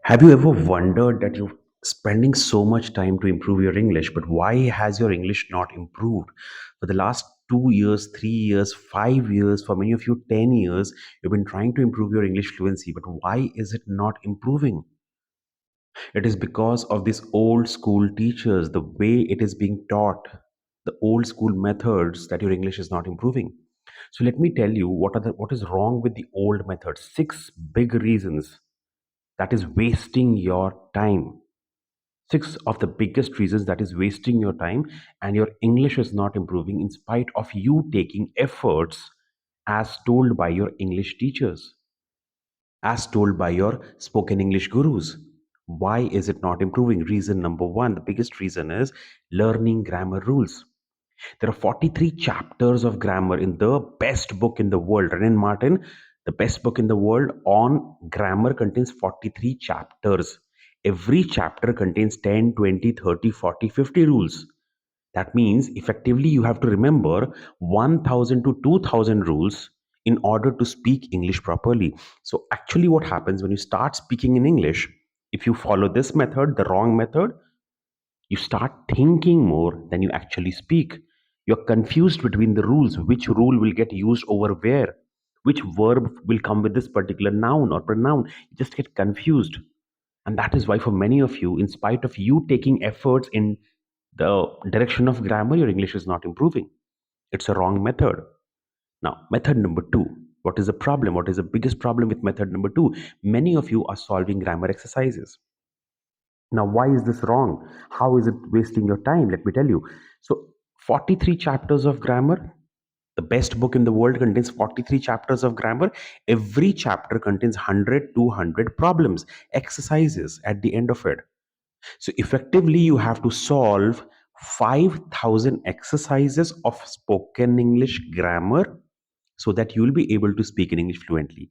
Have you ever wondered that you're spending so much time to improve your English, but why has your English not improved? For the last 2 years, 3 years, 5 years, for many of you, 10 years, you've been trying to improve your English fluency, but why is it not improving? It is because of these old school teachers, the way it is being taught, the old school methods that your English is not improving. So let me tell you what is wrong with the old methods. Six big reasons that is wasting your time. Six of the biggest reasons that is wasting your time, and your English is not improving in spite of you taking efforts as told by your English teachers, as told by your spoken English gurus. Why is it not improving? Reason number one, the biggest reason is learning grammar rules. There are 43 chapters of grammar in the best book in the world. Renan Martin, the best book in the world on grammar, contains 43 chapters. Every chapter contains 10, 20, 30, 40, 50 rules. That means effectively you have to remember 1000 to 2000 rules in order to speak English properly. So, actually, what happens when you start speaking in English, if you follow this method, the wrong method, you start thinking more than you actually speak. You're confused between the rules. Which rule will get used over where? Which verb will come with this particular noun or pronoun? You just get confused. And that is why, for many of you, in spite of you taking efforts in the direction of grammar, your English is not improving. It's a wrong method. Now, method number two. What is the problem? What is the biggest problem with method number two? Many of you are solving grammar exercises. Now, why is this wrong? How is it wasting your time? Let me tell you. So, 43 chapters of grammar. The best book in the world contains 43 chapters of grammar. Every chapter contains 100, 200 problems, exercises at the end of it. So, effectively, you have to solve 5,000 exercises of spoken English grammar so that you will be able to speak in English fluently.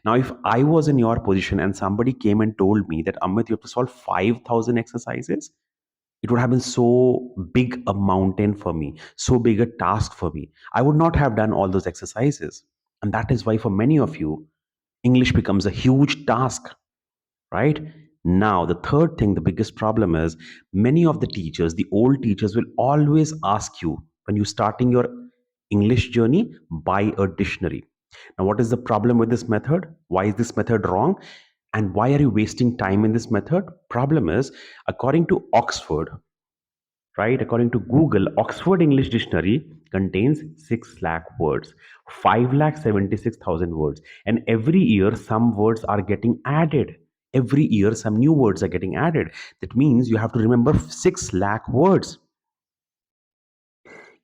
Now, if I was in your position and somebody came and told me that Amit, you have to solve 5,000 exercises, it would have been so big a mountain for me, so big a task for me. I would not have done all those exercises. And that is why, for many of you, English becomes a huge task, right? Now, the third thing, the biggest problem is many of the teachers, the old teachers, will always ask you when you're starting your English journey, buy a dictionary. Now, what is the problem with this method? Why is this method wrong? And why are you wasting time in this method? Problem is, according to Oxford, right? According to Google, Oxford English Dictionary contains 6 lakh words, 5 lakh 76,000 words. And every year, some words are getting added. Every year, some new words are getting added. That means you have to remember 6 lakh words.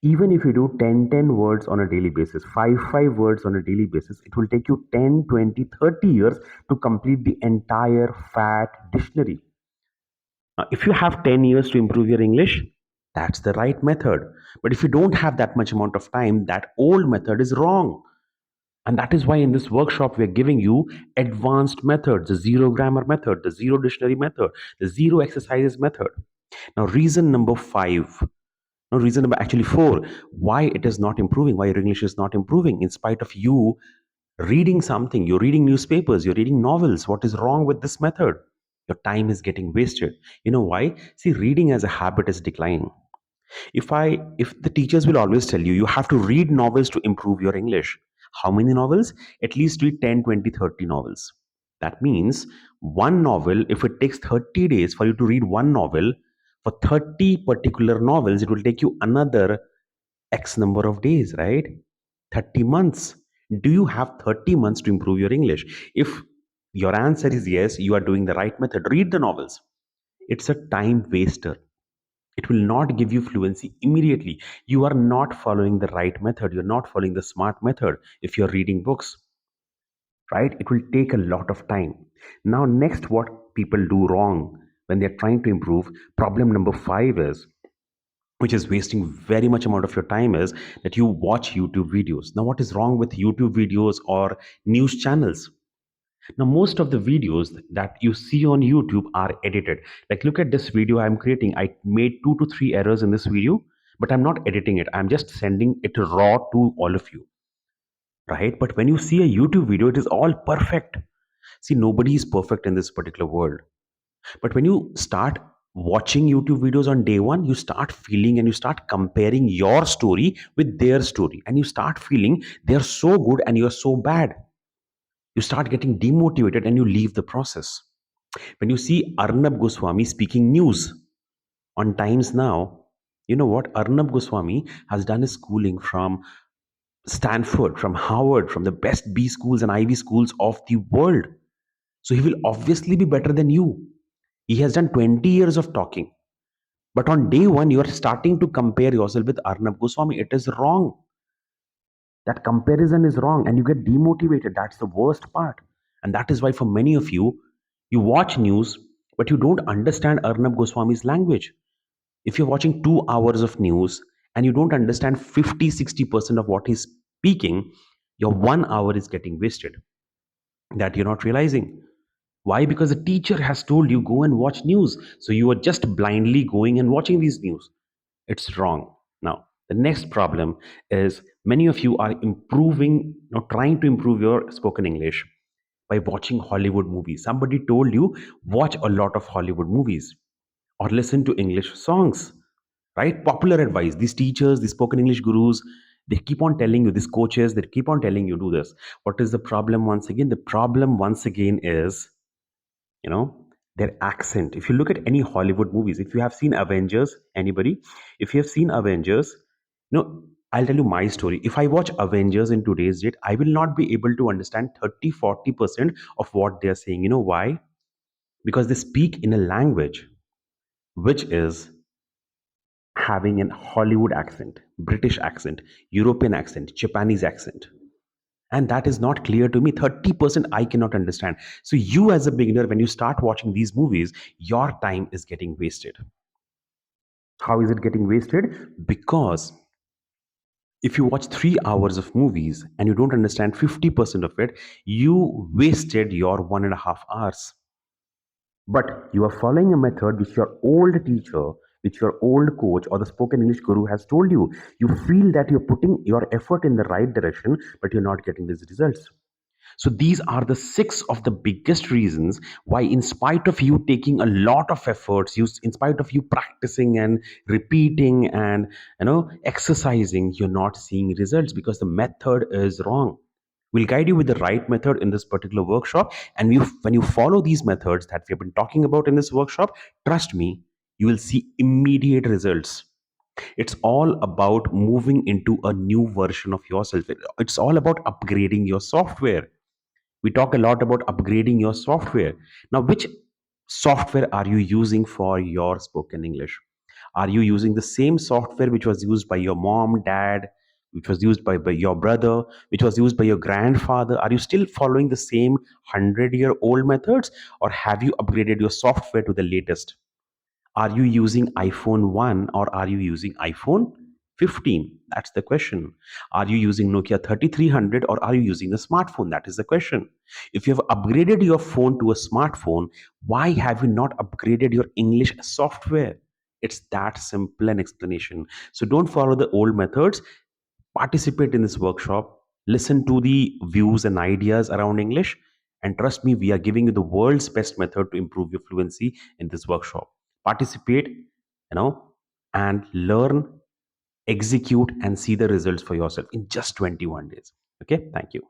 Even if you do 10 words on a daily basis, 5 words on a daily basis, it will take you 10, 20, 30 years to complete the entire fat dictionary. Now, if you have 10 years to improve your English, that's the right method. But if you don't have that much amount of time, that old method is wrong. And that is why in this workshop, we're giving you advanced methods, the zero grammar method, the zero dictionary method, the zero exercises method. Now, reason number five, no, reason number actually four, why it is not improving, why your English is not improving, in spite of you reading something, you're reading newspapers, you're reading novels. What is wrong with this method? Your time is getting wasted. You know why? See, reading as a habit is declining. If the teachers will always tell you you have to read novels to improve your English, how many novels? At least read 10, 20, 30 novels. That means one novel, if it takes 30 days for you to read one novel, for 30 particular novels, it will take you another X number of days, right? 30 months. Do you have 30 months to improve your English? If your answer is yes, you are doing the right method. Read the novels. It's a time waster. It will not give you fluency immediately. You are not following the right method. You're not following the smart method if you're reading books, right? It will take a lot of time. Now, next, what people do wrong when they're trying to improve, problem number five is, which is wasting very much amount of your time, is that you watch YouTube videos. Now, what is wrong with YouTube videos or news channels? Now, most of the videos that you see on YouTube are edited. Like, look at this video I'm creating. I made 2 to 3 errors in this video, but I'm not editing it. I'm just sending it raw to all of you, right? But when you see a YouTube video, it is all perfect. See, nobody is perfect in this particular world. But when you start watching YouTube videos on day one, you start feeling and you start comparing your story with their story. And you start feeling they're so good and you're so bad. You start getting demotivated and you leave the process. When you see Arnab Goswami speaking news on Times Now, you know what? Arnab Goswami has done his schooling from Stanford, from Harvard, from the best B schools and Ivy schools of the world. So he will obviously be better than you. He has done 20 years of talking. But on day one, you are starting to compare yourself with Arnab Goswami. It is wrong. That comparison is wrong and you get demotivated. That's the worst part. And that is why, for many of you, you watch news, but you don't understand Arnab Goswami's language. If you're watching 2 hours of news and you don't understand 50-60% of what he's speaking, your 1 hour is getting wasted. That you're not realizing. Why? Because the teacher has told you go and watch news. So you are just blindly going and watching these news. It's wrong. Now, the next problem is many of you are improving, trying to improve your spoken English by watching Hollywood movies. Somebody told you watch a lot of Hollywood movies or listen to English songs, right? Popular advice. These teachers, these spoken English gurus, they keep on telling you, these coaches, they keep on telling you do this. What is the problem once again? The problem once again is, you know, their accent. If you look at any Hollywood movies, if you have seen Avengers, anybody, if you have seen Avengers, I'll tell you my story. If I watch Avengers in today's date, I will not be able to understand 30-40% of what they're saying. You know why? Because they speak in a language which is having an Hollywood accent, British accent, European accent, Japanese accent. And that is not clear to me. 30% I cannot understand. So, you as a beginner, when you start watching these movies, your time is getting wasted. How is it getting wasted? Because if you watch 3 hours of movies and you don't understand 50% of it, you wasted your 1.5 hours. But you are following a method which your old teacher, which your old coach or the spoken English guru has told you. You feel that you're putting your effort in the right direction, but you're not getting these results. So these are the six of the biggest reasons why, in spite of you taking a lot of efforts, in spite of you practicing and repeating and exercising, you're not seeing results because the method is wrong. We'll guide you with the right method in this particular workshop. And when you follow these methods that we've been talking about in this workshop, trust me, you will see immediate results. It's all about moving into a new version of yourself. It's all about upgrading your software. We talk a lot about upgrading your software. Now, which software are you using for your spoken English? Are you using the same software which was used by your mom, dad, which was used by your brother, which was used by your grandfather? Are you still following the same 100-year-old methods, or have you upgraded your software to the latest? Are you using iPhone 1 or are you using iPhone 15? That's the question. Are you using Nokia 3300 or are you using a smartphone? That is the question. If you have upgraded your phone to a smartphone, why have you not upgraded your English software? It's that simple an explanation. So don't follow the old methods. Participate in this workshop. Listen to the views and ideas around English. And trust me, we are giving you the world's best method to improve your fluency in this workshop. Participate, and learn, execute, and see the results for yourself in just 21 days. Okay, thank you.